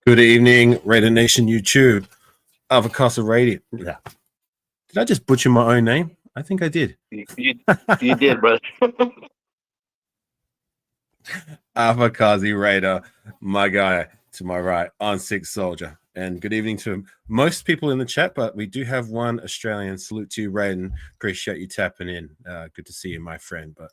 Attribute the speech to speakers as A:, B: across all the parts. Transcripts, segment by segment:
A: Good evening, Raider Nation YouTube. Afakasi Raider. Yeah. Did I just butcher my own name? I think I did.
B: You did, brother.
A: Afakasi Raider, my guy to my right, Ont6 Soldier. And good evening to most people in the chat, but we do have one Australian. Salute to you, Raiden. Appreciate you tapping in. Good to see you, my friend. But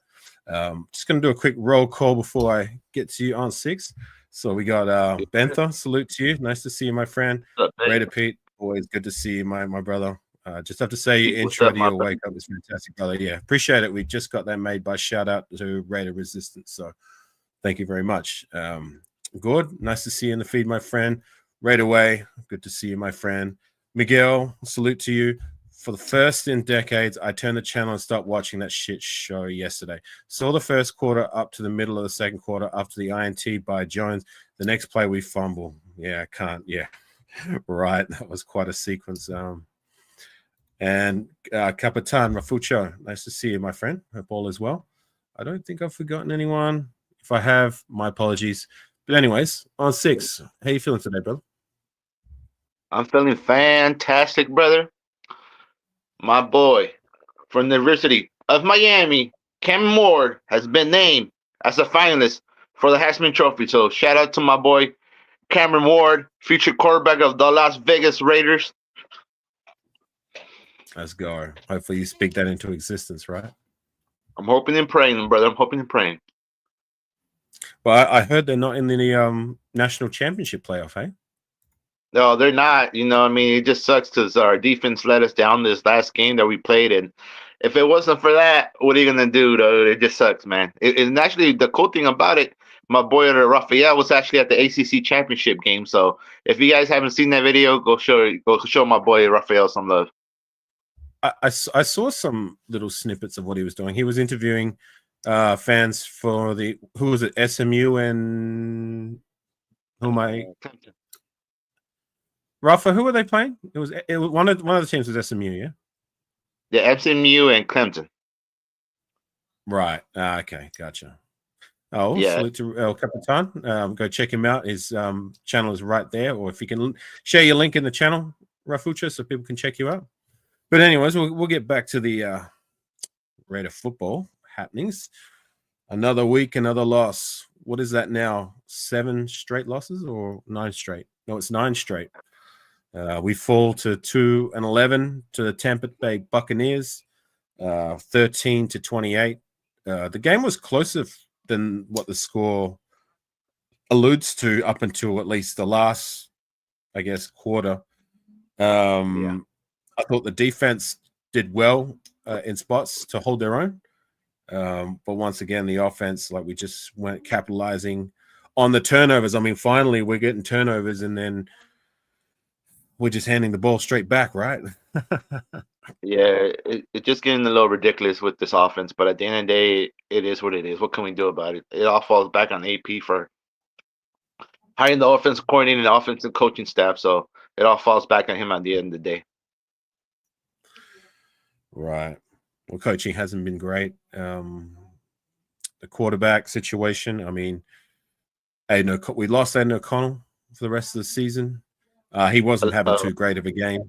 A: just going to do a quick roll call before I get to you, Ont6. So we got Bentha. Salute to you. Nice to see you, my friend. Raider Pete, always good to see you, my brother. Just have to say your intro to your wake up is fantastic, brother. Yeah, appreciate it. We just got that made by shout out to Raider Resistance. So thank you very much. Good. Nice to see you in the feed, my friend. Right away. Good to see you, my friend. Miguel, salute to you. For the first in decades, I turned the channel and stopped watching that shit show yesterday. Saw the first quarter up to the middle of the second quarter after the INT by Jones. The next play we fumble. Yeah, I can't. Yeah, right. That was quite a sequence. And Capitan Rafucho, nice to see you, my friend. Hope all is well. I don't think I've forgotten anyone. If I have, my apologies. But anyways, Ont6, how you feeling today, brother?
B: I'm feeling fantastic, brother. My boy from the University of Miami, Cameron Ward, has been named as a finalist for the Heisman Trophy. So shout out to my boy Cameron Ward, future quarterback of the Las Vegas Raiders.
A: Let's go. Hopefully you speak that into existence, right?
B: I'm hoping and praying, brother. I'm hoping and praying.
A: Well, I heard they're not in the national championship playoff, eh?
B: No, they're not. You know, I mean, it just sucks because our defense let us down this last game that we played. And if it wasn't for that, what are you going to do, though? It just sucks, man. And actually, the cool thing about it, my boy Rafael was actually at the ACC championship game. So if you guys haven't seen that video, go show my boy Rafael some love.
A: I saw some little snippets of what he was doing. He was interviewing fans for who was it, SMU and who am I? Rafa, who were they playing? It was one of the teams was SMU, yeah.
B: Yeah, SMU and Clemson.
A: Right. Okay, gotcha. Oh,
B: yeah.
A: Salute to El Capitan. Go check him out. His channel is right there, or if you can share your link in the channel, Rafucha, so people can check you out. But anyways, we'll get back to the Raider football happenings. Another week, another loss. What is that now? 7 straight losses or 9 straight? No, it's 9 straight. We fall to 2-11 to the Tampa Bay Buccaneers, 13-28. The game was closer than what the score alludes to up until at least the last, I guess, quarter. I thought the defense did well in spots to hold their own. But once again, the offense, like we just weren't capitalizing on the turnovers. I mean, finally, we're getting turnovers and then we're just handing the ball straight back, right?
B: Yeah, it's just getting a little ridiculous with this offense. But at the end of the day, it is what it is. What can we do about it? It all falls back on AP for hiring the offensive coordinator and the offensive coaching staff. So it all falls back on him at the end of the day.
A: Right. Well, coaching hasn't been great. The quarterback situation, I mean, we lost Aiden O'Connell for the rest of the season. He wasn't having too great of a game.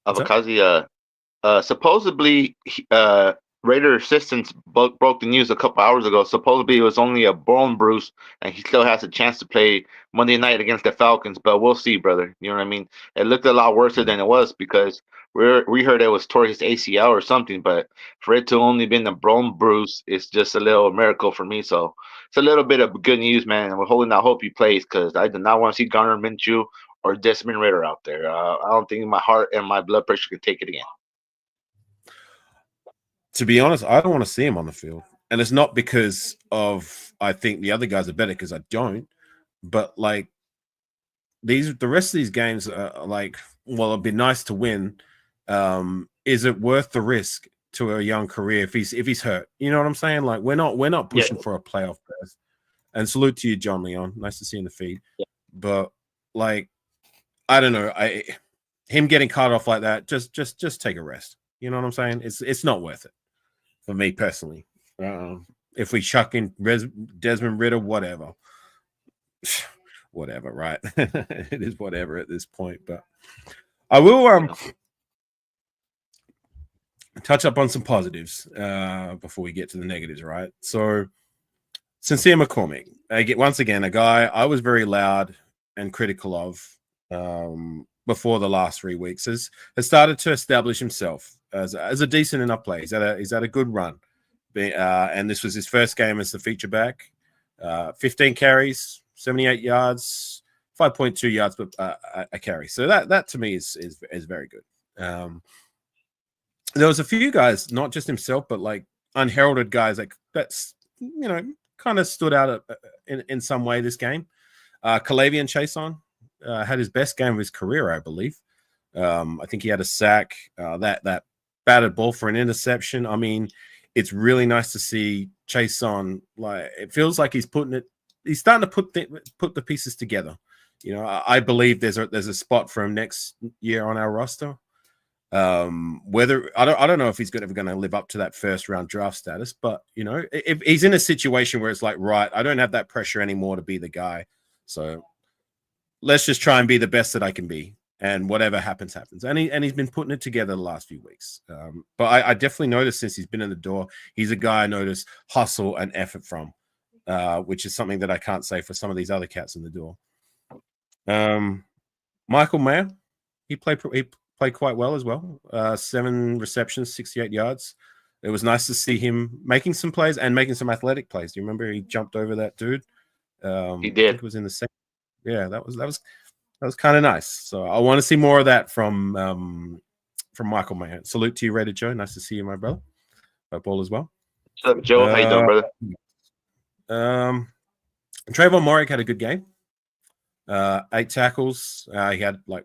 B: Afakasi, supposedly, Raider assistants broke the news a couple hours ago. Supposedly, it was only a bone bruise, and he still has a chance to play Monday night against the Falcons. But we'll see, brother. You know what I mean? It looked a lot worse than it was because we heard it was toward his ACL or something. But for it to only been a bone bruise, it's just a little miracle for me. So it's a little bit of good news, man. And we're holding out hope he plays because I do not want to see Garner Minshew or Desmond Ridder out there. I don't think my heart and my blood pressure can take it again.
A: To be honest, I don't want to see him on the field. And it's not because of I think the other guys are better, because I don't. But like the rest of these games are like, well, it'd be nice to win. Is it worth the risk to a young career if he's hurt? You know what I'm saying? Like we're not pushing for a playoff berth. And salute to you, John Leon. Nice to see you in the feed.
B: Yeah.
A: But like, I don't know. Him getting cut off like that, just take a rest. You know what I'm saying? It's not worth it for me personally. If we chuck in Desmond Ridder, whatever. whatever, right? It is whatever at this point. But I will touch up on some positives before we get to the negatives, right? So Sincere McCormick, once again, a guy I was very loud and critical of before the last 3 weeks, has started to establish himself as a decent enough player. He's had a good run, and this was his first game as the feature back. 15 carries, 78 yards, 5.2 yards per a carry. So that to me is very good. There was a few guys, not just himself, but like unheralded guys that's kind of stood out in some way this game. Calavian Chason had his best game of his career, I believe. I think he had a sack, that batted ball for an interception. I mean, it's really nice to see Chason. Like, it feels like he's starting to put the pieces together. I believe there's a spot for him next year on our roster. Whether I don't know if he's ever going to live up to that first round draft status, but if he's in a situation where it's like, right, I don't have that pressure anymore to be the guy, so let's just try and be the best that I can be, and whatever happens. And he's been putting it together the last few weeks. But I definitely noticed since he's been in the door, he's a guy I notice hustle and effort from, which is something that I can't say for some of these other cats in the door. Michael Mayer, he played quite well as well. 7 receptions, 68 yards. It was nice to see him making some plays and making some athletic plays. Do you remember he jumped over that dude?
B: He did.
A: I think it was in the second. Yeah, that was kind of nice. So I want to see more of that from Michael Mayer. Salute to you, Raider Joe. Nice to see you, my brother. Hope all as well.
B: What's up, Joe? How you doing, brother?
A: Trayvon Morik had a good game. 8 tackles. He had I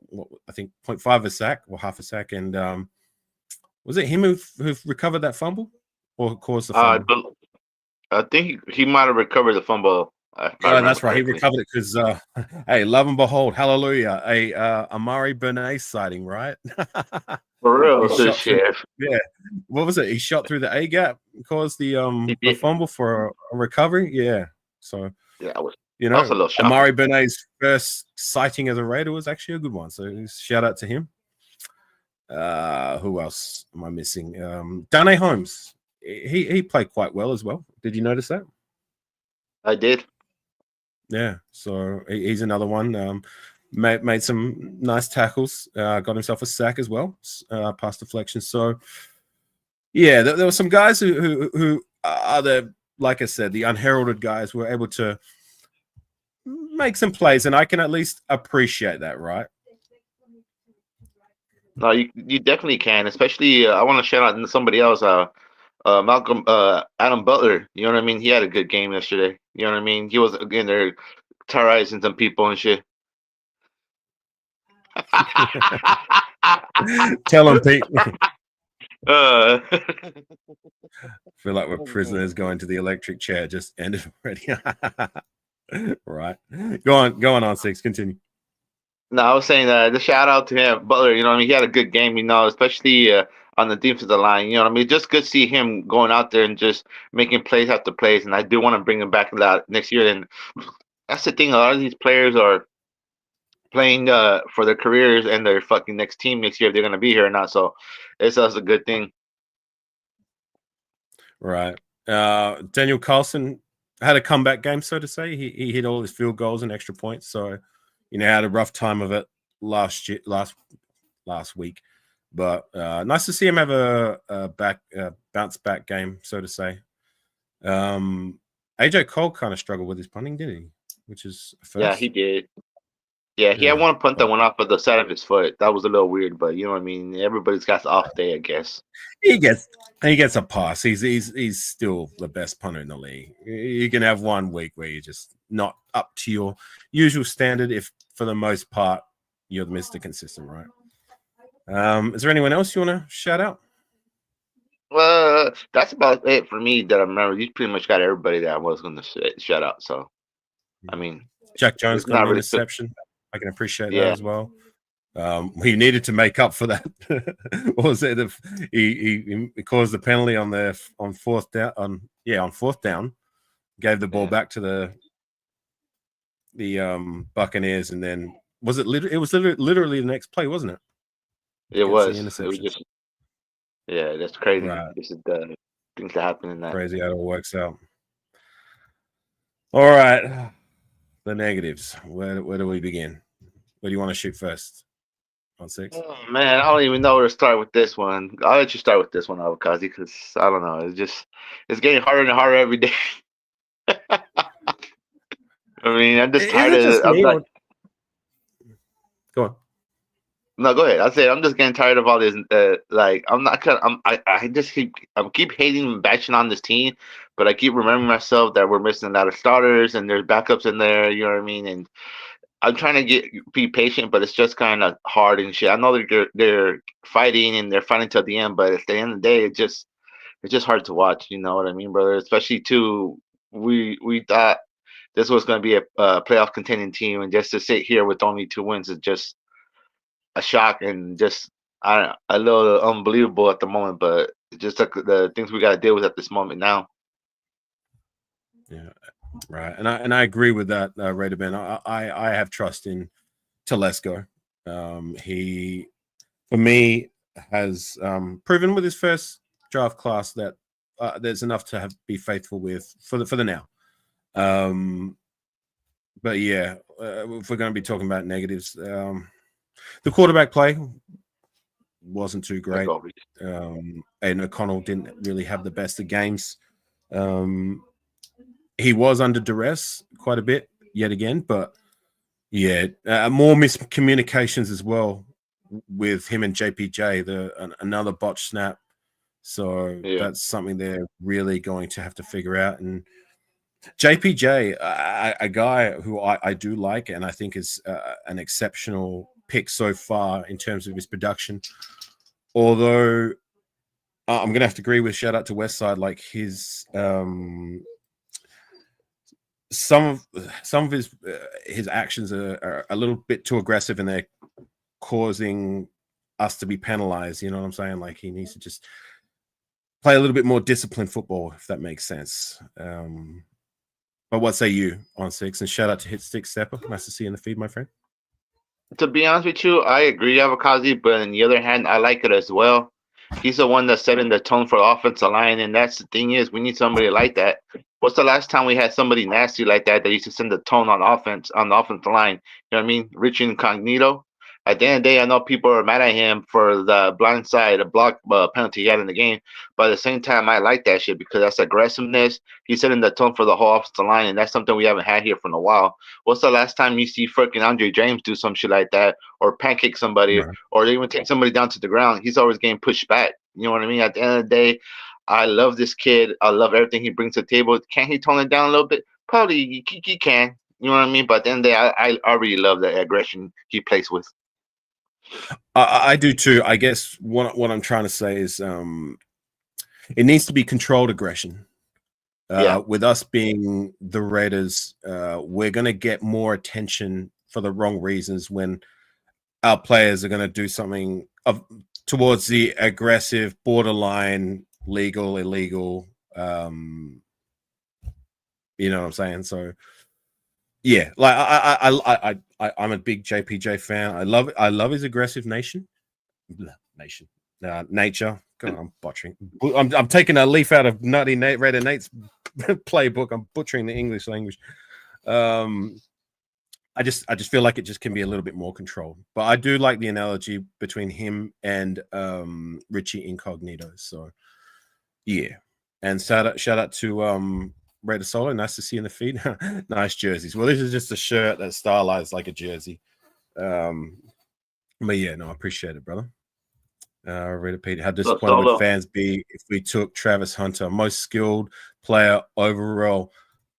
A: think 0.5 of a sack or half a sack. And was it him who recovered that fumble or caused the fumble?
B: I think he might have recovered the fumble.
A: That's right. He recovered it because, hey, love and behold, hallelujah, Amari Bernays sighting, right?
B: For real, chef.
A: Yeah. What was it? He shot through the A gap, caused the fumble for a recovery. Yeah. So
B: yeah, that was
A: a
B: little shocking.
A: Amari Bernays' first sighting as a Raider was actually a good one. So shout out to him. Who else am I missing? Darnay Holmes. He played quite well as well. Did you notice that?
B: I did.
A: Yeah, so he's another one. Made some nice tackles. Got himself a sack as well, pass deflection. So, yeah, there were some guys who are like I said, the unheralded guys were able to make some plays, and I can at least appreciate that, right?
B: No, you definitely can. Especially, I want to shout out to somebody else. Malcolm Adam Butler, you know what I mean? He had a good game yesterday. You know what I mean? He was again there terrorizing some people and shit.
A: Tell him, Pete.
B: I
A: feel like we're prisoners going to the electric chair. Just ended already. Right. Go on, Ont6. Continue.
B: No, I was saying the shout out to him, Butler. You know what I mean? He had a good game, especially on the defensive line. You know what I mean? Just good to see him going out there and just making plays after plays. And I do want to bring him back next year. And that's the thing. A lot of these players are playing for their careers and their fucking next team next year if they're going to be here or not. So it's a good thing.
A: Right. Daniel Carlson had a comeback game, so to say. He hit all his field goals and extra points. So, had a rough time of it last week. But nice to see him have a bounce back game, so to say. AJ Cole kind of struggled with his punting, didn't he? Which is a first.
B: Yeah, he did. Yeah, he had one punt that went off of the side of his foot. That was a little weird, but you know what I mean. Everybody's got an off day, I guess.
A: He gets a pass. He's still the best punter in the league. You can have 1 week where you're just not up to your usual standard. If for the most part you're Mr. Consistent, right? Is there anyone else you want to shout out?
B: That's about it for me that I remember. You pretty much got everybody that I was going to shout out. So, I mean,
A: Jack Jones got an interception. I can appreciate that as well. He needed to make up for that. What was it? He caused the penalty on fourth down. On fourth down, gave the ball back to Buccaneers, and then was it literally the next play, wasn't it?
B: It
A: Against the
B: was. It was
A: interceptions.
B: just. Yeah, that's crazy.
A: Right.
B: This is the things that happen in that.
A: Crazy how it all works out. All right. The negatives. Where do we begin? Where do you want to shoot first? Ont6?
B: Oh man, I don't even know where to start with this one. I'll let you start with this one, Afakasi, because I don't know. It's getting harder and harder every day. I mean, I'm just
A: Is
B: tired
A: it
B: of.
A: just
B: I'm
A: me?
B: not.
A: Go on.
B: No, go ahead. I say I'm just getting tired of all this. Like I'm not. I just keep hating and bashing on this team, but I keep remembering myself that we're missing a lot of starters and there's backups in there. You know what I mean? And I'm trying to be patient, but it's just kind of hard and shit. I know they're fighting and they're fighting till the end, but at the end of the day, it's just hard to watch. You know what I mean, brother? Especially too, we thought this was going to be a playoff contending team, and just to sit here with only 2 wins is just a shock and just I don't know, a little unbelievable at the moment. But just the things we got to deal with at this moment now.
A: Yeah, right. And I agree with that, Raider Ben. I have trust in Telesco. He, for me, has proven with his first draft class that there's enough to be faithful with for the now. But yeah, if we're going to be talking about negatives, the quarterback play wasn't too great. And O'Connell didn't really have the best of games. He was under duress quite a bit yet again, but yeah, more miscommunications as well with him and JPJ, another botch snap. So that's something they're really going to have to figure out. And JPJ, a guy who I do like and I think is an exceptional pick so far in terms of his production. Although I'm going to have to agree with shout out to Westside, like his some of his actions are a little bit too aggressive and they're causing us to be penalized. You know what I'm saying? Like he needs to just play a little bit more disciplined football, if that makes sense. But what say you, Ont6? And shout out to Hit Stick Stepper. Nice to see you in the feed, my friend.
B: To be honest with you, I agree, Afakasi, but on the other hand, I like it as well. He's the one that's setting the tone for the offensive line, and that's the thing is we need somebody like that. What's the last time we had somebody nasty like that used to send the tone on offense on the offensive line? You know what I mean? Rich Incognito. At the end of the day, I know people are mad at him for the blind side, a block penalty he had in the game. But at the same time, I like that shit because that's aggressiveness. He's setting the tone for the whole offensive line, and that's something we haven't had here for a while. What's the last time you see freaking Andre James do some shit like that, or pancake somebody, or they even take somebody down to the ground? He's always getting pushed back. You know what I mean? At the end of the day, I love this kid. I love everything he brings to the table. Can he tone it down a little bit? Probably he can. You know what I mean? But at the end of the day, I really love the aggression he plays with.
A: I do too. I guess what I'm trying to say is it needs to be controlled aggression. With us being the Raiders, we're going to get more attention for the wrong reasons when our players are going to do something towards the aggressive, borderline, legal, illegal. You know what I'm saying? So yeah, like I'm a big JPJ fan. I love his aggressive nature. God, I'm butchering. I'm taking a leaf out of Nutty Nate Raider Nate's playbook. I'm butchering the English language. I just feel like it just can be a little bit more controlled. But I do like the analogy between him and Richie Incognito. So yeah. And shout out to Raider Solo. Nice to see you in the feed. Nice jerseys. Well, this is just a shirt that's stylized like a jersey. But yeah, no, I appreciate it, brother. Raider Peter, how disappointed would fans be if we took Travis Hunter, most skilled player overall?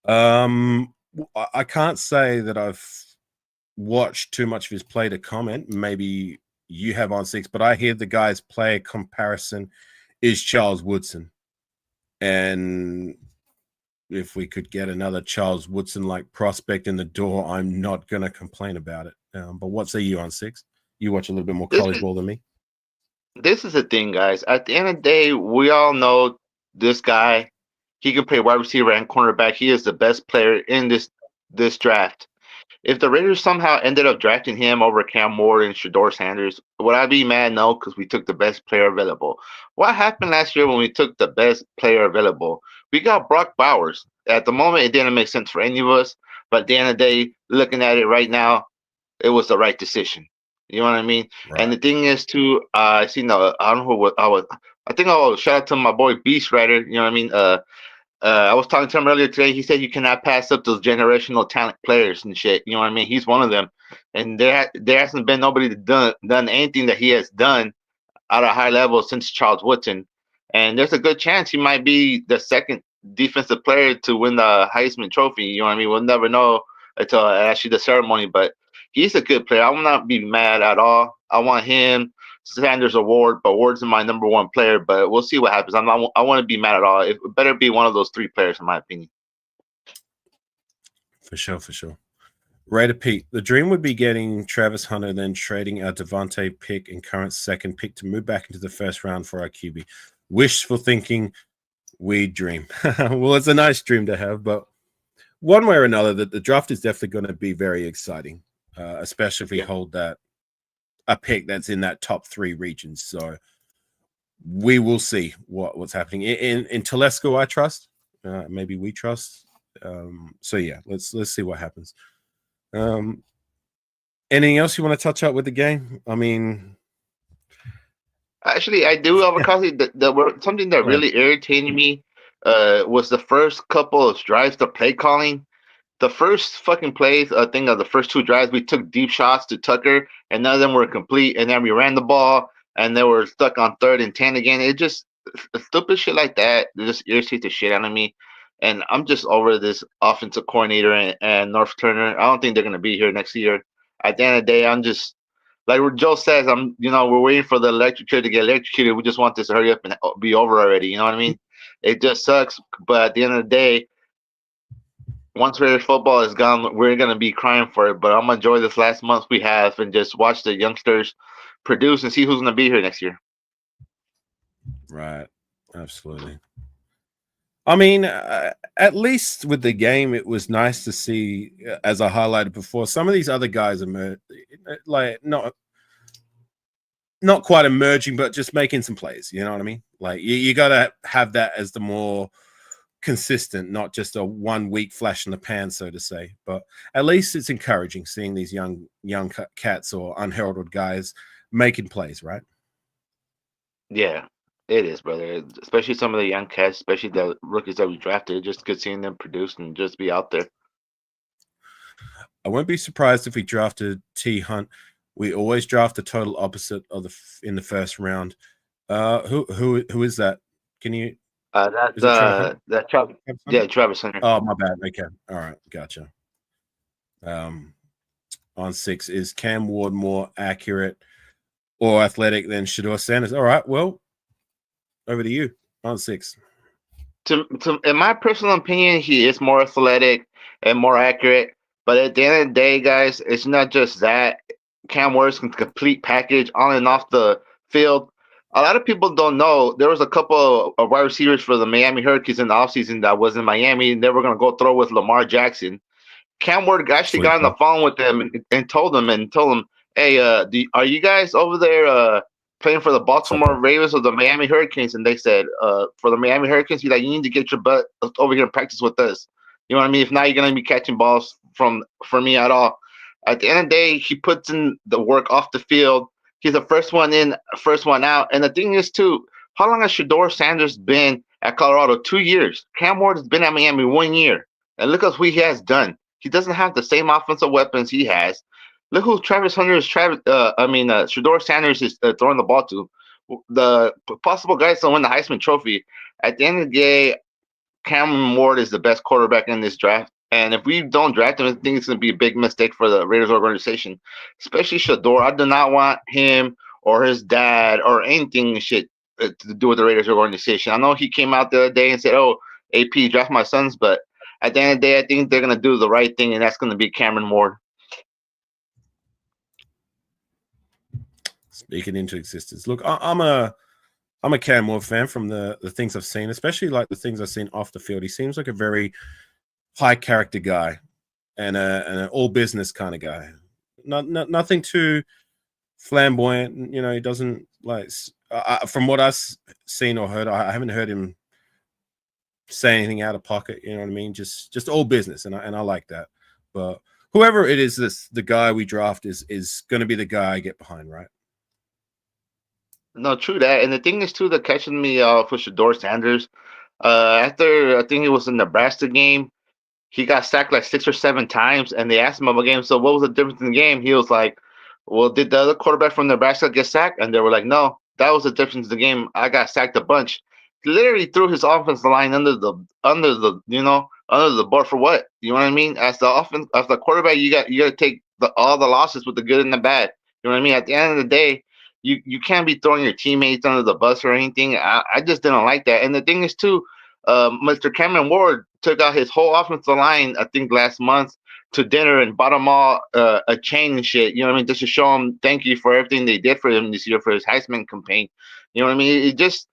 A: I can't say that I've watched too much of his play to comment. Maybe you have Ont6, but I hear the guy's play comparison is Charles Woodson. And if we could get another Charles Woodson-like prospect in the door, I'm not going to complain about it. But what say you, Ont6? You watch a little bit more college ball than me.
B: This is the thing, guys. At the end of the day, we all know this guy. He can play wide receiver and cornerback. He is the best player in this draft. if the Raiders somehow ended up drafting him over Cam Ward and Shador Sanders, would I be mad? No, because we took the best player available. What happened last year when we took the best player available? We got Brock Bowers. At the moment, it didn't make sense for any of us. But at the end of the day, looking at it right now, it was the right decision. You know what I mean?
A: Right.
B: And the thing is, too, I seen I don't know what I think I'll shout out to my boy Beast Rider. You know what I mean? I was talking to him earlier today. He said you cannot pass up those generational talent players and shit. You know what I mean? He's one of them, and there hasn't been nobody that done anything that he has done at a high level since Charles Woodson. And there's a good chance he might be the second defensive player to win the Heisman Trophy. You know what I mean? We'll never know until actually the ceremony. But he's a good player. I will not be mad at all. I want him, Sanders Award, but Ward's my number one player. But we'll see what happens. I want to be mad at all. It better be one of those three players, in my opinion.
A: For sure, for sure. Raider Pete, the dream would be getting Travis Hunter, then trading our Devontae pick and current second pick to move back into the first round for our QB. Wishful thinking, we dream. Well, it's a nice dream to have, but one way or another, the draft is definitely going to be very exciting, especially if we hold that a pick that's in that top 3 regions. So we will see what's happening. In Telesco, I trust. Maybe we trust. So yeah, let's see what happens. Anything else you want to touch up with the game? I mean,
B: actually, I do, Afakasi. Something that really irritated me was the first couple of drives, the play calling. The first fucking plays, I think of the first 2 drives, we took deep shots to Tucker, and none of them were complete. And then we ran the ball, and they were stuck on 3rd and 10 again. It just stupid shit like that. It just irritates the shit out of me. And I'm just over this offensive coordinator and North Turner. I don't think they're gonna be here next year. At the end of the day, I'm just like what Joe says. We're waiting for the electric chair to get electrocuted. We just want this to hurry up and be over already. You know what I mean? It just sucks. But at the end of the day, once Raiders football is gone, we're gonna be crying for it. But I'm gonna enjoy this last month we have and just watch the youngsters produce and see who's gonna be here next year.
A: Right, absolutely. I mean, at least with the game, it was nice to see, as I highlighted before, some of these other guys are like not quite emerging, but just making some plays. You know what I mean? Like you got to have that as the more consistent, not just a 1 week flash in the pan, so to say. But at least it's encouraging seeing these young cats or unheralded guys making plays, right?
B: Yeah, it is, brother. Especially some of the young cats, especially the rookies that we drafted. Just good seeing them produce and just be out there.
A: I won't be surprised if we drafted T Hunt. We always draft the total opposite of in the first round. Who is that? Can you?
B: That's Travis. Yeah, Travis Hunter.
A: Oh, my bad. Okay, all right, gotcha. Ont6 is Cam Ward more accurate or athletic than Shador Sanders? All right, well, over to you, Ont6.
B: In my personal opinion, he is more athletic and more accurate. But at the end of the day, guys, it's not just that. Cam Ward's complete package on and off the field. A lot of people don't know there was a couple of wide receivers for the Miami Hurricanes in the offseason that was in Miami, and they were going to go throw with Lamar Jackson. Cam Ward actually got on the phone with them and told them, hey, are you guys over there playing for the Baltimore Ravens or the Miami Hurricanes? And they said, for the Miami Hurricanes, he's like, you need to get your butt over here and practice with us. You know what I mean? If not, you're going to be catching balls for me at all. At the end of the day, he puts in the work off the field. He's the first one in, first one out. And the thing is, too, how long has Shador Sanders been at Colorado? 2 years. Cam Ward has been at Miami 1 year. And look at what he has done. He doesn't have the same offensive weapons he has. Look who Travis Hunter is. Shador Sanders is throwing the ball to. The possible guys to win the Heisman Trophy. At the end of the day, Cam Ward is the best quarterback in this draft. And if we don't draft him, I think it's going to be a big mistake for the Raiders organization, especially Shador. I do not want him or his dad or anything shit to do with the Raiders organization. I know he came out the other day and said, "Oh, AP, draft my sons," but at the end of the day, I think they're going to do the right thing, and that's going to be Cameron Ward.
A: Speaking into existence. Look, I'm a Cam Ward fan from the things I've seen, especially like the things I've seen off the field. He seems like a very high character guy. and an all business kind of guy. Nothing too flamboyant. You know, he doesn't like. From what I've seen or heard, I haven't heard him say anything out of pocket. You know what I mean? Just all business, and I like that. But whoever it is, the guy we draft is going to be the guy I get behind, right?
B: No, true that. And the thing is too that catching me off with Shador Sanders. After I think it was a Nebraska game, he got sacked like 6 or 7 times, and they asked him about the game. So what was the difference in the game? He was like, "Well, did the other quarterback from Nebraska get sacked?" And they were like, "No, that was the difference in the game. I got sacked a bunch." He literally threw his offensive line under the board for what? You know what I mean? As the quarterback, you got to take all the losses with the good and the bad. You know what I mean? At the end of the day, you can't be throwing your teammates under the bus or anything. I just didn't like that. And the thing is too, Mr. Cameron Ward took out his whole offensive line, I think last month, to dinner and bought them all a chain and shit. You know what I mean? Just to show him thank you for everything they did for him this year for his Heisman campaign. You know what I mean? It just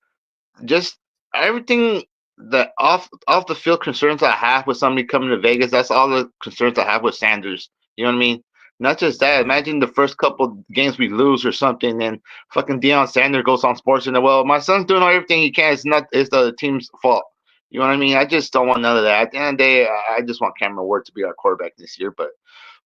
B: everything that off the field concerns I have with somebody coming to Vegas. That's all the concerns I have with Sanders. You know what I mean? Not just that. Imagine the first couple games we lose or something, and fucking Deion Sanders goes on sports and well, my son's doing everything he can. It's the team's fault. You know what I mean? I just don't want none of that. At the end of the day, I just want Cameron Ward to be our quarterback this year. But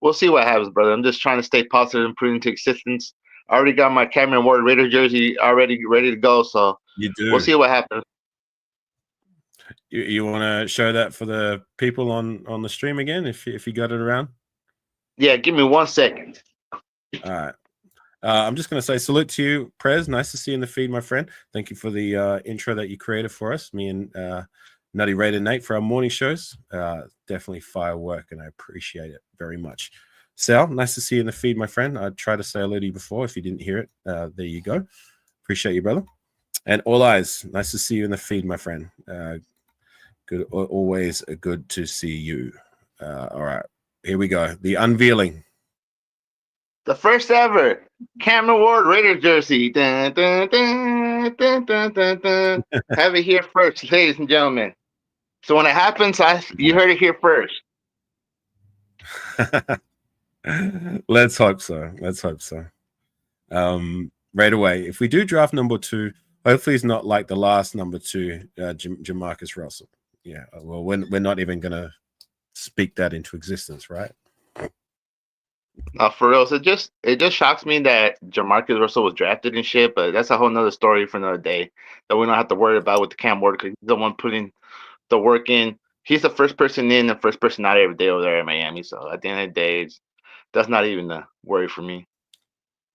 B: we'll see what happens, brother. I'm just trying to stay positive and put into existence. I already got my Cameron Ward Raider jersey already ready to go, so
A: You do.
B: we'll see what happens.
A: You want to show that for the people on the stream again, if you got it around?
B: Yeah, give me 1 second.
A: All right. I'm just going to say salute to you, Prez. Nice to see you in the feed, my friend. Thank you for the intro that you created for us, me and Nutty Raider Nate, for our morning shows. Definitely firework, and I appreciate it very much. Sal, nice to see you in the feed, my friend. I tried to say hello to you before. If you didn't hear it, there you go. Appreciate you, brother. And All Eyes, nice to see you in the feed, my friend. Good, always good to see you. All right, here we go. The unveiling.
B: The first ever Cameron Ward Raider jersey. Dun, dun, dun, dun, dun, dun, dun. Have it here first, ladies and gentlemen. So when it happens, you heard it here first.
A: Let's hope so. Let's hope so. Right away, if we do draft number 2, hopefully it's not like the last number 2, Jamarcus Russell. Yeah, well, we're not even gonna speak that into existence, right?
B: For real, so it just shocks me that Jamarcus Russell was drafted and shit, but that's a whole nother story for another day that we don't have to worry about with the Cam Ward because he's the one putting the work in. He's the first person in, the first person out every day over there in Miami. So at the end of the day, that's not even a worry for me.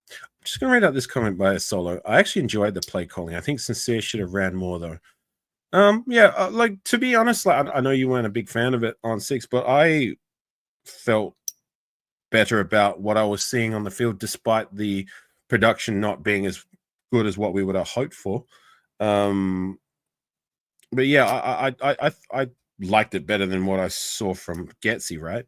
A: I'm just gonna read out this comment by a Solo. I actually enjoyed the play calling. I think Sincere should have ran more though. Yeah, like to be honest, like I know you weren't a big fan of it on 6, but I felt better about what I was seeing on the field, despite the production not being as good as what we would have hoped for. But yeah, I liked it better than what I saw from Getsy, right?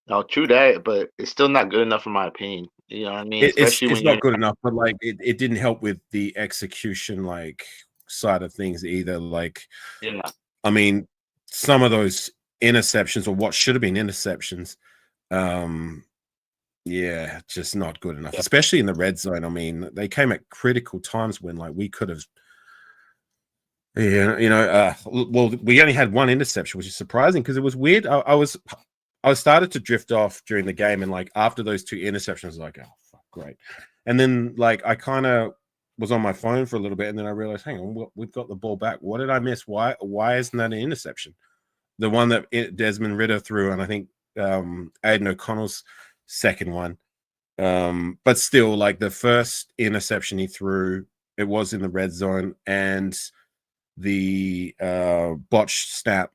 B: No, true that, but it's still not good enough in my opinion. You know what I mean?
A: It's not good enough, but like it didn't help with the execution like side of things either. Like,
B: yeah.
A: I mean, some of those interceptions or what should have been interceptions, yeah, just not good enough, especially in the red zone. I mean, they came at critical times when like we could have, well, we only had one interception, which is surprising because it was weird. I started to drift off during the game, and like after those 2 interceptions, I was like, oh fuck, great. And then like I kind of was on my phone for a little bit, and then I realized, hang on, we've got the ball back. What did I miss? Why isn't that an interception? The one that Desmond Ridder threw, and I think Aiden O'Connell's second one. But still, like the first interception he threw, it was in the red zone, and the botched snap,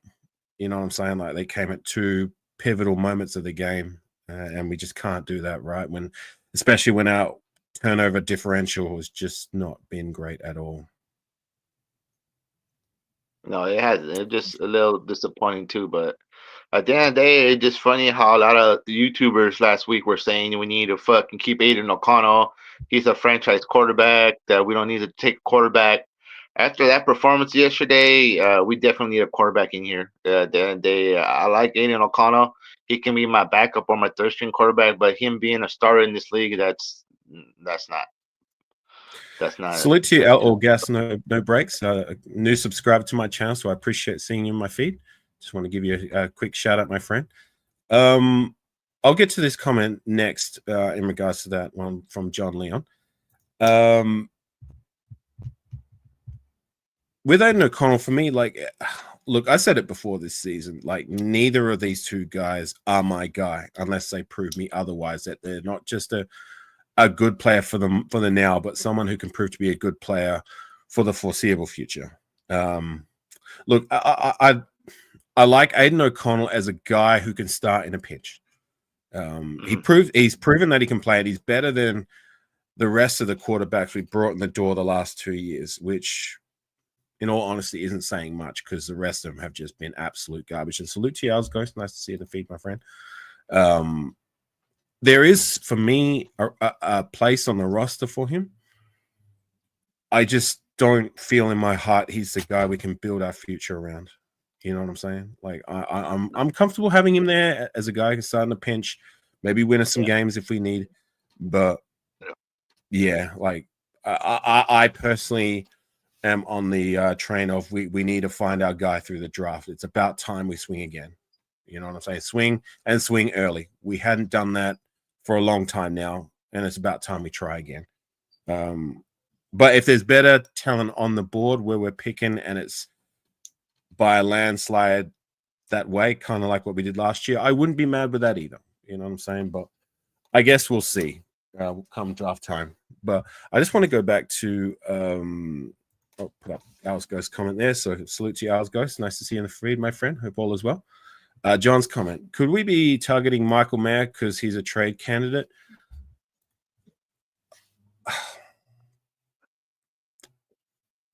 A: you know what I'm saying? Like they came at 2 pivotal moments of the game, and we just can't do that, right? Especially when our turnover differential has just not been great at all.
B: No, it hasn't. It's just a little disappointing too. But at the end of the day, it's just funny how a lot of YouTubers last week were saying we need to fucking keep Aiden O'Connell. He's a franchise quarterback. That we don't need to take a quarterback. After that performance yesterday, we definitely need a quarterback in here. At the end of the day, I like Aiden O'Connell. he can be my backup or my third string quarterback. But him being a starter in this league, that's not
A: Salute to you,
B: good.
A: All Gas, no breaks. New subscriber to my channel, so I appreciate seeing you in my feed. Just want to give you a quick shout out, my friend. I'll get to this comment next in regards to that one from John Leon. With Aiden O'Connell, for me, like, look, I said it before this season, like, neither of these two guys are my guy unless they prove me otherwise, that they're not just a good player for the now, but someone who can prove to be a good player for the foreseeable future. Look, I like Aiden O'Connell as a guy who can start in a pinch. He's proven that he can play it. He's better than the rest of the quarterbacks we brought in the door the last 2 years, which, in all honesty, isn't saying much because the rest of them have just been absolute garbage. And salute to you, Ghost. Nice to see you in the feed, my friend. There is, for me, a place on the roster for him. I just don't feel in my heart he's the guy we can build our future around. You know what I'm saying? Like, I'm comfortable having him there as a guy who can start in a pinch, maybe win us some games if we need. But yeah, like I personally am on the train of we need to find our guy through the draft. It's about time we swing again. You know what I'm saying? Swing and swing early. We hadn't done that for a long time now, and it's about time we try again. But if there's better talent on the board where we're picking and it's by a landslide that way, kind of like what we did last year, I wouldn't be mad with that either. You know what I'm saying? But I guess we'll see come draft time. But I just want to go back to I'll put up Owl's Ghost comment there. So salute to you, Owl's Ghost. Nice to see you in the feed, my friend. Hope all is well. John's comment: could we be targeting Michael Mayer because he's a trade candidate?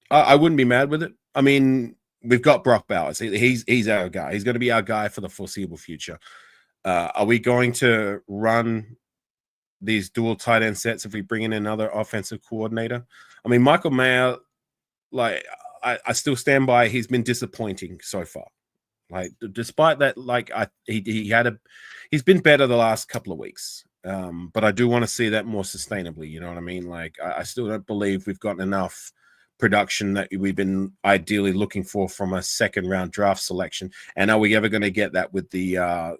A: I wouldn't be mad with it. I mean, we've got Brock Bowers. He's our guy. He's going to be our guy for the foreseeable future. Are we going to run these dual tight end sets if we bring in another offensive coordinator? I mean, Michael Mayer, like, I still stand by. He's been disappointing so far. Like, despite that, like, he's been better the last couple of weeks. But I do want to see that more sustainably. You know what I mean? Like, I still don't believe we've gotten enough production that we've been ideally looking for from a second round draft selection. And are we ever going to get that with the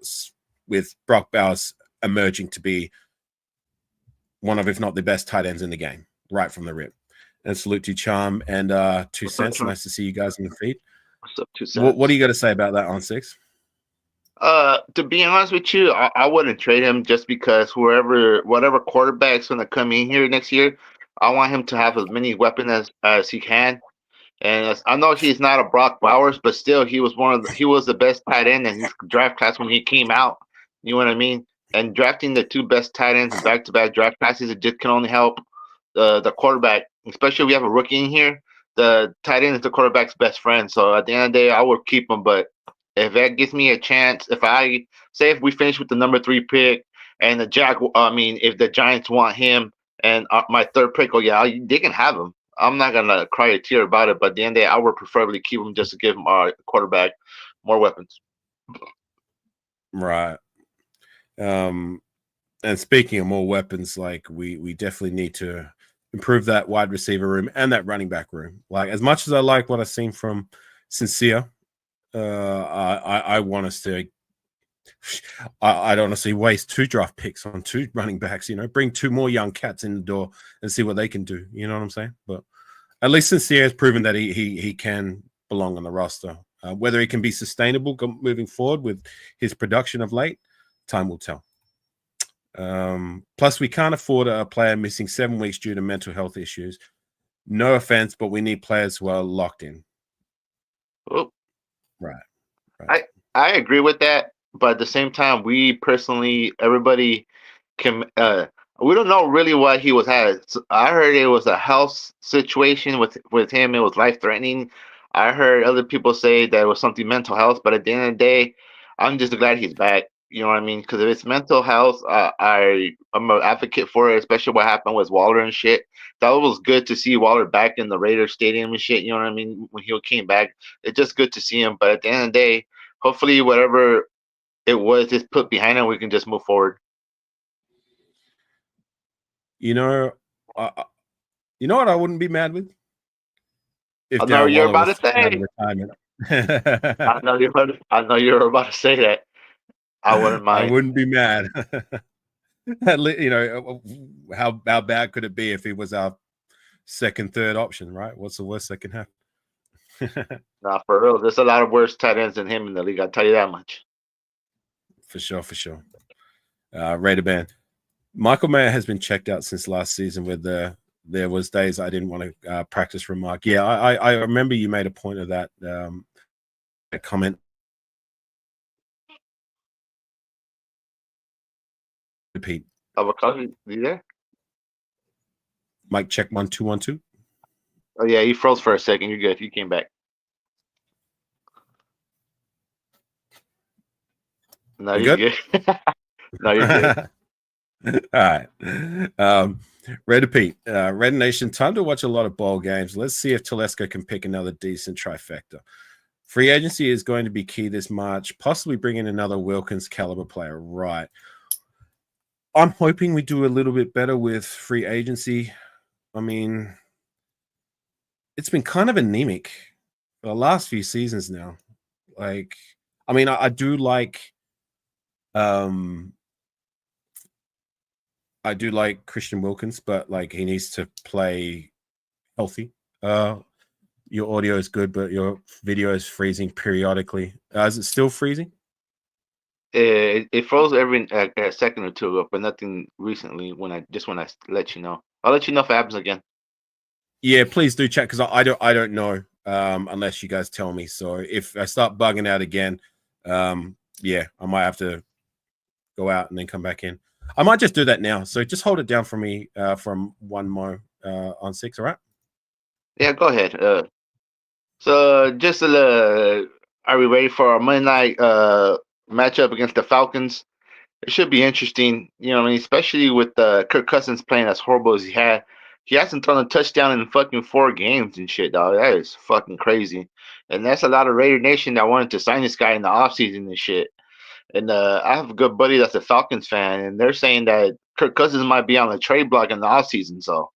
A: with Brock Bowers emerging to be one of, if not the best tight ends in the game right from the rip? And salute to Charm and 2 cents. Nice to see you guys in the feed.
B: What's up, 2 cents?
A: What do you got to say about that, Ont6?
B: To be honest with you, I wouldn't trade him just because whatever quarterback's going to come in here next year, I want him to have as many weapons as he can. And I know he's not a Brock Bowers, but still, he was the best tight end in his draft class when he came out. You know what I mean? And drafting the 2 best tight ends in back-to-back draft classes, it just can only help the quarterback, especially if we have a rookie in here. The tight end is the quarterback's best friend. So at the end of the day, I would keep him. But if that gives me a chance, if we finish with the number 3 pick and if the Giants want him and my 3rd pick, they can have him. I'm not gonna cry a tear about it, but at the end of the day, I would preferably keep him just to give our quarterback more weapons.
A: Right. And speaking of more weapons, like we definitely need to improve that wide receiver room and that running back room. Like, as much as I like what I've seen from Sincere, I want us to. I'd honestly waste 2 draft picks on 2 running backs. You know, bring 2 more young cats in the door and see what they can do. You know what I'm saying? But at least Sincere has proven that he can belong on the roster. Whether he can be sustainable moving forward with his production of late, time will tell. Plus, we can't afford a player missing 7 weeks due to mental health issues. No offense, but we need players who are locked in.
B: Oh.
A: Right.
B: I agree with that, but at the same time, everybody can. We don't know really what he was had. I heard it was a health situation with him. It was life threatening. I heard other people say that it was something mental health, but at the end of the day, I'm just glad he's back. You know what I mean? Because if it's mental health, I'm an advocate for it, especially what happened with Waller and shit. That was good to see Waller back in the Raiders stadium and shit. You know what I mean? When he came back, it's just good to see him. But at the end of the day, hopefully whatever it was just put behind and we can just move forward.
A: You know, you know what I wouldn't be mad with? If
B: I know
A: Darren
B: you're
A: Waller
B: about
A: was
B: to
A: out of
B: say.
A: retirement.
B: I know you're about to say that. I wouldn't
A: I
B: mind.
A: wouldn't be mad. You know, how bad could it be if he was our second, third option, right? What's the worst that can happen?
B: Nah, for real. There's a lot of worse tight ends than him in the league. I'll tell you that much.
A: For sure. Raider band. Michael Mayer has been checked out since last season with there was days I didn't want to practice remark. Yeah, I remember you made a point of that comment. Repeat.
B: Avakasi, you there?
A: Mike, check 1 2 1 2.
B: Oh yeah, you froze for a second. You're good. You came back. No,
A: You
B: you're
A: good?
B: good. No, you're good.
A: All right. Red Pete, Red Nation, time to watch a lot of bowl games. Let's see if Telesco can pick another decent trifecta. Free agency is going to be key this March, possibly bring in another Wilkins caliber player. Right. I'm hoping we do a little bit better with free agency. I mean, it's been kind of anemic for the last few seasons now. Like, I mean, I do like Christian Wilkins, but like he needs to play healthy. Your audio is good, but your video is freezing periodically. Is it still freezing?
B: It froze every a second or two ago, but nothing recently. When I let you know, I'll let you know if it happens again.
A: Yeah, please do check because I don't know unless you guys tell me. So if I start bugging out again, yeah, I might have to go out and then come back in. I might just do that now. So just hold it down for me from one more on 6, all right?
B: Yeah, go ahead. So just are we ready for our Monday night matchup against the Falcons? It should be interesting, you know what I mean? Especially with Kirk Cousins playing as horrible as he had. He hasn't thrown a touchdown in fucking 4 games and shit, dog. That is fucking crazy. And that's a lot of Raider Nation that wanted to sign this guy in the offseason and shit. And I have a good buddy that's a Falcons fan, and they're saying that Kirk Cousins might be on the trade block in the offseason. So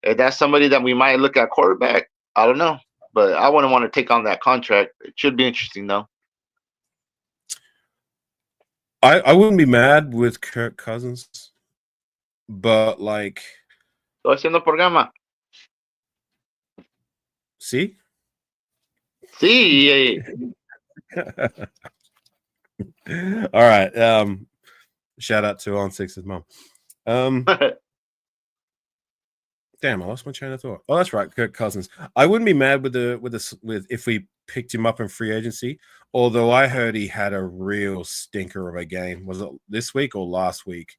B: if that's somebody that we might look at quarterback, I don't know. But I wouldn't want to take on that contract. It should be interesting, though.
A: I wouldn't be mad with Kirk Cousins, but like,
B: Estoy haciendo programa.
A: see?
B: Sí.
A: All right. Shout out to Ont6's mom. Damn, I lost my train of thought. Oh, that's right, Kirk Cousins. I wouldn't be mad with if we picked him up in free agency. Although I heard he had a real stinker of a game. Was it this week or last week?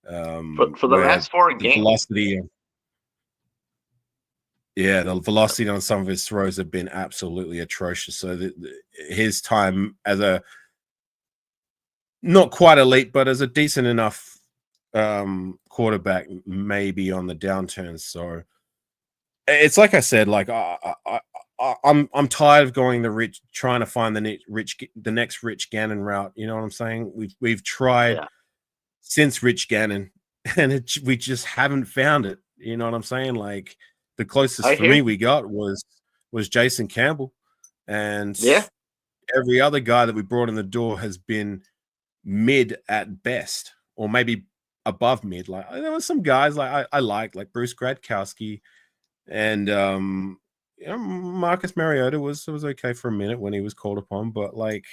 B: For the last 4 games.
A: Velocity. Yeah, the velocity on some of his throws have been absolutely atrocious. So his time as a not quite elite, but as a decent enough quarterback may be on the downturn. So it's like I said, like I'm tired of going trying to find the next Rich Gannon route. You know what I'm saying? We've tried since Rich Gannon, and we just haven't found it. You know what I'm saying? Like the closest for me we got was Jason Campbell, and every other guy that we brought in the door has been mid at best, or maybe above mid. Like there were some guys like I like Bruce Gradkowski, and you know, Marcus Mariota was okay for a minute when he was called upon, but like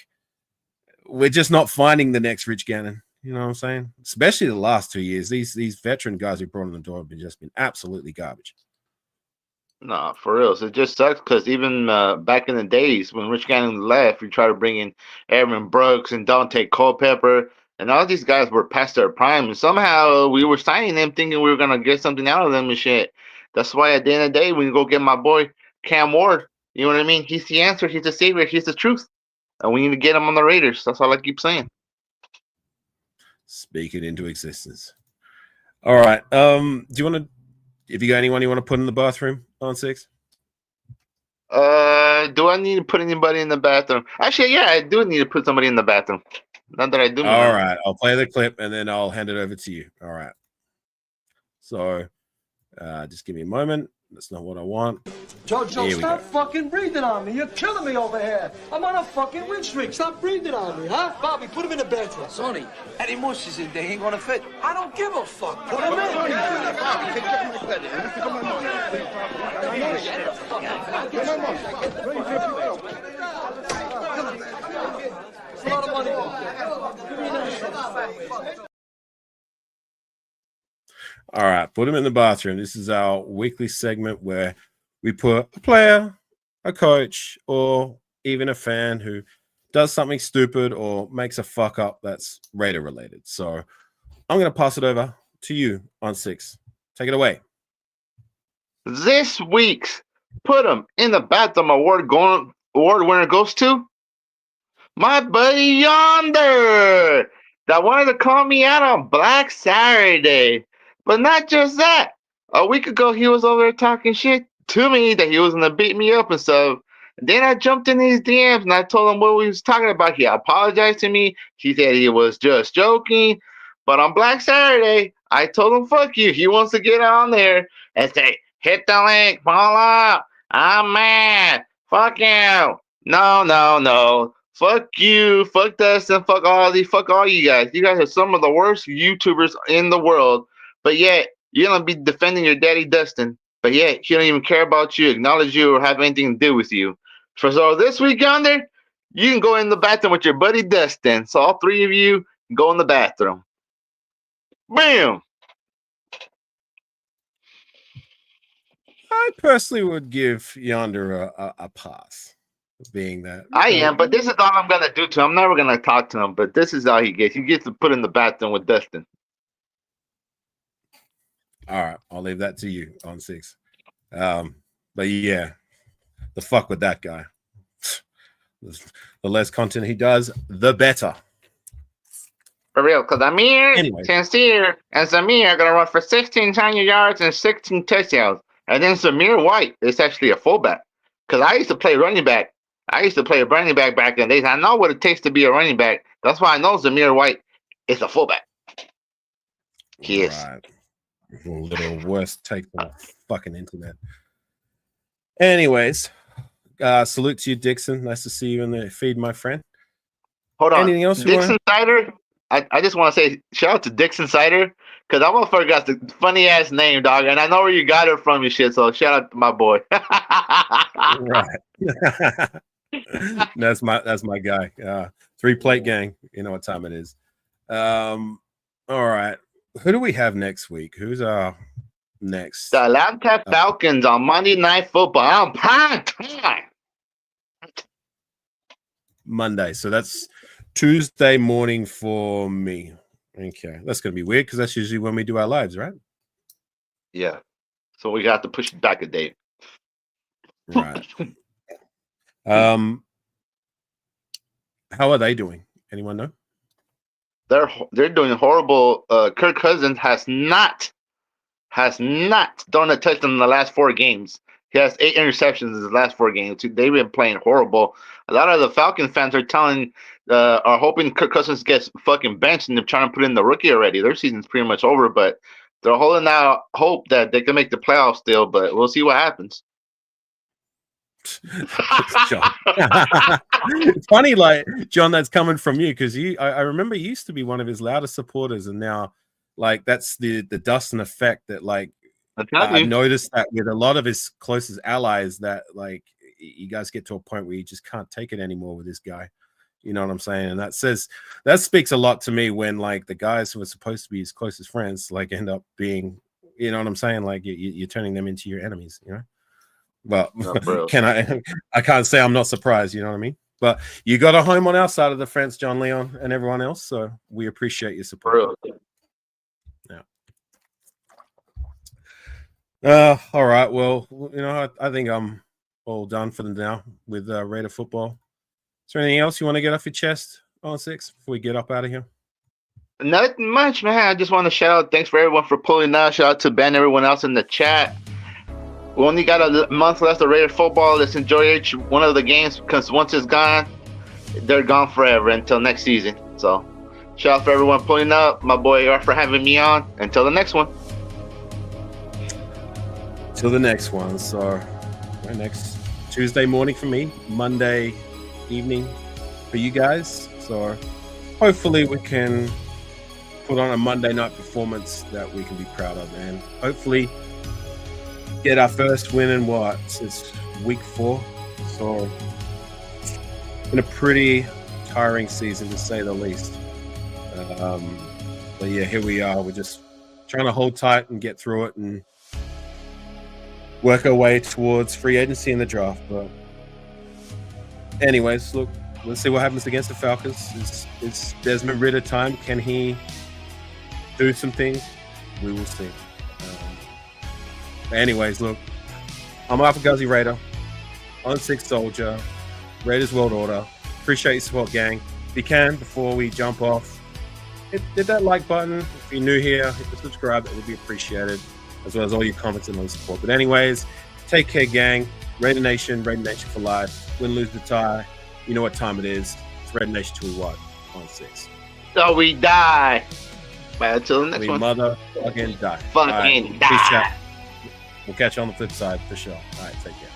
A: we're just not finding the next Rich Gannon. You know what I'm saying? Especially the last 2 years, these veteran guys we brought in the door have been absolutely garbage.
B: No, for real. So it just sucks because even back in the days when Rich Gannon left, we tried to bring in Aaron Brooks and Dante Culpepper, and all these guys were past their prime, and somehow we were signing them thinking we were gonna get something out of them and shit. That's why at the end of the day, when you go get my boy Cam Ward, you know what I mean? He's the answer. He's the savior. He's the truth, and we need to get him on the Raiders. That's all I keep saying.
A: Speak it into existence. All right. Do you want to? If you got anyone you want to put in the bathroom on 6?
B: Do I need to put anybody in the bathroom? Actually, yeah, I do need to put somebody in the bathroom. Not that I do.
A: All right, I'll play the clip and then I'll hand it over to you. All right. So, just give me a moment. That's not what I want.
C: Jojo, stop fucking breathing on me. You're killing me over here. I'm on a fucking win streak. Stop breathing on me, huh? Bobby, put him in the bathroom.
D: Sonny, any mushes in there ain't gonna fit.
C: I don't give a fuck. Put him in.
A: All right, put him in the bathroom. This is our weekly segment where we put a player, a coach, or even a fan who does something stupid or makes a fuck up that's Raider related. So I'm going to pass it over to you, Ont6. Take it away.
B: This week's Put Him in the Bathroom award winner goes to my buddy Yonder that wanted to call me out on Black Saturday. But not just that. A week ago, he was over there talking shit to me that he was going to beat me up and stuff. Then I jumped in his DMs and I told him what we was talking about. He apologized to me. He said he was just joking. But on Black Saturday, I told him, fuck you. He wants to get on there and say, hit the link, follow up. I'm mad. Fuck you. No. Fuck you. Fuck Dustin. Fuck all you guys. You guys are some of the worst YouTubers in the world. But yet, you're going to be defending your daddy Dustin. But yet, he don't even care about you, acknowledge you, or have anything to do with you. So this week, Yonder, you can go in the bathroom with your buddy Dustin. So all three of you go in the bathroom. Bam!
A: I personally would give Yonder a pass, being that.
B: I am, but this is all I'm going to do to him. I'm never going to talk to him, but this is all he gets. He gets to put in the bathroom with Dustin.
A: All right, I'll leave that to you, Ont6. But yeah, the fuck with that guy. The less content he does, the better.
B: For real, because Amir, Sincere, and Samir are going to run for 1,600 yards and 16 touchdowns. And then Samir White is actually a fullback. Because I used to play running back. I used to play a running back back in the days. I know what it takes to be a running back. That's why I know Samir White is a fullback. He is.
A: Right. Little worst take on the fucking internet. Anyways, salute to you, Dixon. Nice to see you in the feed, my friend.
B: Hold on.
A: Anything else
B: Dixon Cider? I just want to say shout out to Dixon Cider because that motherfucker got the funny ass name, dog. And I know where you got it from, you shit. So shout out to my boy.
A: Right. That's my guy. 3-plate gang. You know what time it is. All right. Who do we have next week? Who's our next?
B: The Atlanta Falcons on Monday Night Football on prime time.
A: Monday. So that's Tuesday morning for me. Okay. That's going to be weird because that's usually when we do our lives, right?
B: Yeah. So we got to push it back a day.
A: Right. How are they doing? Anyone know?
B: They're doing horrible. Kirk Cousins has not thrown a touchdown in the last 4 games. He has 8 interceptions in the last 4 games. They've been playing horrible. A lot of the Falcon fans are hoping Kirk Cousins gets fucking benched and they're trying to put in the rookie already. Their season's pretty much over, but they're holding out hope that they can make the playoffs still, but we'll see what happens.
A: It's funny, like John, that's coming from you because I remember you used to be one of his loudest supporters, and now like that's the Dustin effect that like I've noticed that with a lot of his closest allies that like you guys get to a point where you just can't take it anymore with this guy. You know what I'm saying? And that speaks a lot to me when like the guys who are supposed to be his closest friends like end up being, you know what I'm saying? Like you're turning them into your enemies, you know? Well, I can't say I'm not surprised, you know what I mean? But you got a home on our side of the fence, John Leon, and everyone else, so we appreciate your support. Yeah. All right. Well, you know, I think I'm all done for now with Raider football. Is there anything else you want to get off your chest, Ont6, before we get up out of here?
B: Nothing much, man. I just want to shout out. Thanks for everyone for pulling out. Shout out to Ben, everyone else in the chat. We only got a month left of Raider football. Let's enjoy each one of the games because once it's gone, they're gone forever until next season. So, shout out for everyone pulling up. My boy R for having me on. Until the next one.
A: Till the next one. So, next Tuesday morning for me, Monday evening for you guys. So, hopefully we can put on a Monday night performance that we can be proud of, and hopefully get our first win in what? It's week 4. So, been a pretty tiring season to say the least. But yeah, here we are. We're just trying to hold tight and get through it and work our way towards free agency in the draft. But anyways, look, let's see what happens against the Falcons. It's Desmond Ridder time. Can he do some things? We will see. Anyways, look, I'm Afakasi Raider, Ont6 Soldier, Raiders World Order. Appreciate your support, gang. If you can, before we jump off, hit that like button. If you're new here, hit the subscribe. That would be appreciated, as well as all your comments and all your support. But anyways, take care, gang. Raider Nation for life. Win, lose the tie. You know what time it is. It's Raider Nation till we what? On 6.
B: So we die. But until the next
A: We
B: one.
A: motherfucking die.
B: Fucking die.
A: Peace out. We'll catch you on the flip side for sure. All right, take care.